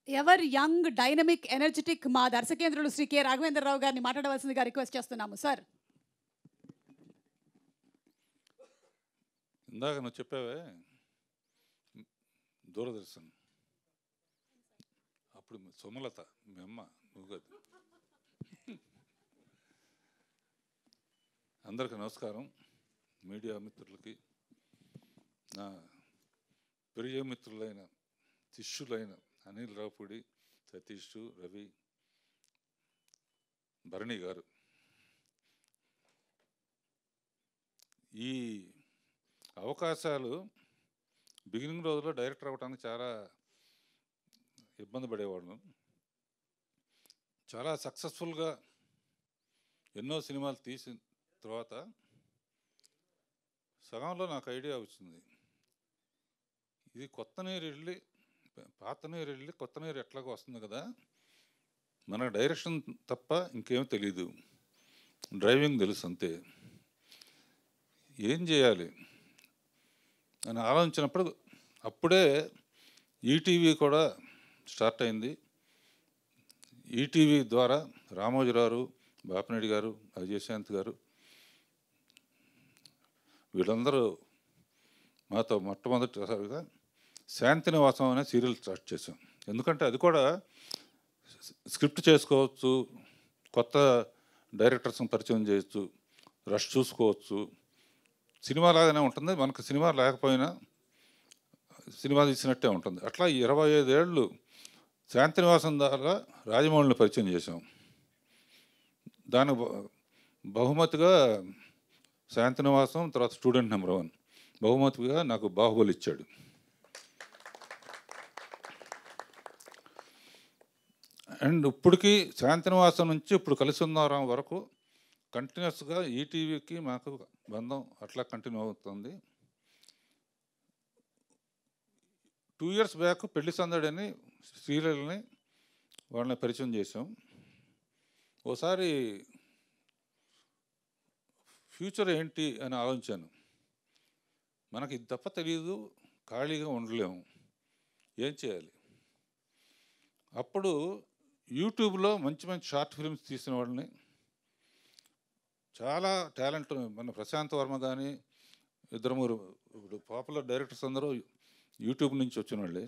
Ever young, dynamic, energetic మా దర్శకేంద్రులు Shri K. Raghavendra Rao గారిని మాట్లాడవలసిందిగా రిక్వెస్ట్ చేస్తున్నాము సార్. ఇందాక నువ్వు చెప్పావే దూరదర్శన్, అప్పుడు సుమలత మీ అమ్మ, నువ్వు కాదు. అందరికీ నమస్కారం. మీడియా మిత్రులకి, నా ప్రియ మిత్రులైన శిష్యులైన అనిల్ రావుపూడి, సతీష్, రవి, భరణి గారు, ఈ అవకాశాలు బిగినింగ్ రోజుల్లో డైరెక్టర్ అవ్వడానికి చాలా ఇబ్బంది పడేవాళ్ళం. చాలా సక్సెస్ఫుల్గా ఎన్నో సినిమాలు తీసిన తర్వాత సగంలో నాకు ఐడియా వచ్చింది, ఇది కొత్త నీరు వెళ్ళి పాత నీరు వెళ్ళి కొత్త నీరు ఎట్లాగో వస్తుంది కదా, మన డైరెక్షన్ తప్ప ఇంకేం తెలీదు, డ్రైవింగ్ తెలుసు అంతే, ఏం చేయాలి అని ఆలోచించినప్పుడు అప్పుడే ఈటీవీ కూడా స్టార్ట్ అయింది. ఈటీవీ ద్వారా రామోజీరావు, బాపినేడి గారు, అజయశాంత్ గారు వీళ్ళందరూ మాతో మొట్టమొదటిసారిగా శాంతినివాసం అనే సీరియల్ స్టార్ట్ చేసాం. ఎందుకంటే అది కూడా స్క్రిప్ట్ చేసుకోవచ్చు, కొత్త డైరెక్టర్స్ని పరిచయం చేయొచ్చు, రష్ చూసుకోవచ్చు, సినిమా లాగానే ఉంటుంది, మనకు సినిమా లేకపోయినా సినిమా తీసినట్టే ఉంటుంది. అట్లా 25 ఏళ్ళు శాంతినివాసం ద్వారా రాజమౌళిని పరిచయం చేసాం. దానికి బహుమతిగా శాంతినివాసం, తర్వాత స్టూడెంట్ నెంబర్ 1 బహుమతిగా నాకు బాహుబలి ఇచ్చాడు. అండ్ ఇప్పటికీ శాంతినివాసం నుంచి ఇప్పుడు కలిసి ఉన్నారం వరకు కంటిన్యూస్గా ఈటీవీకి మాకు బంధం అట్లా కంటిన్యూ అవుతుంది. 2 years బ్యాక్ పెళ్లి సందడి అని సీరియల్ని వాళ్ళని పరిచయం చేసాం. ఓసారి ఫ్యూచర్ ఏంటి అని ఆలోచించాను. మనకి ఇది తప్ప తెలియదు, ఖాళీగా ఉండలేము, ఏం చేయాలి? అప్పుడు యూట్యూబ్లో మంచి మంచి షార్ట్ ఫిల్మ్స్ తీసిన వాళ్ళని, చాలా టాలెంట్, మన ప్రశాంత్ వర్మ కానీ, 2-3 ఇప్పుడు పాపులర్ డైరెక్టర్స్ అందరూ యూట్యూబ్ నుంచి వచ్చిన వాళ్ళే,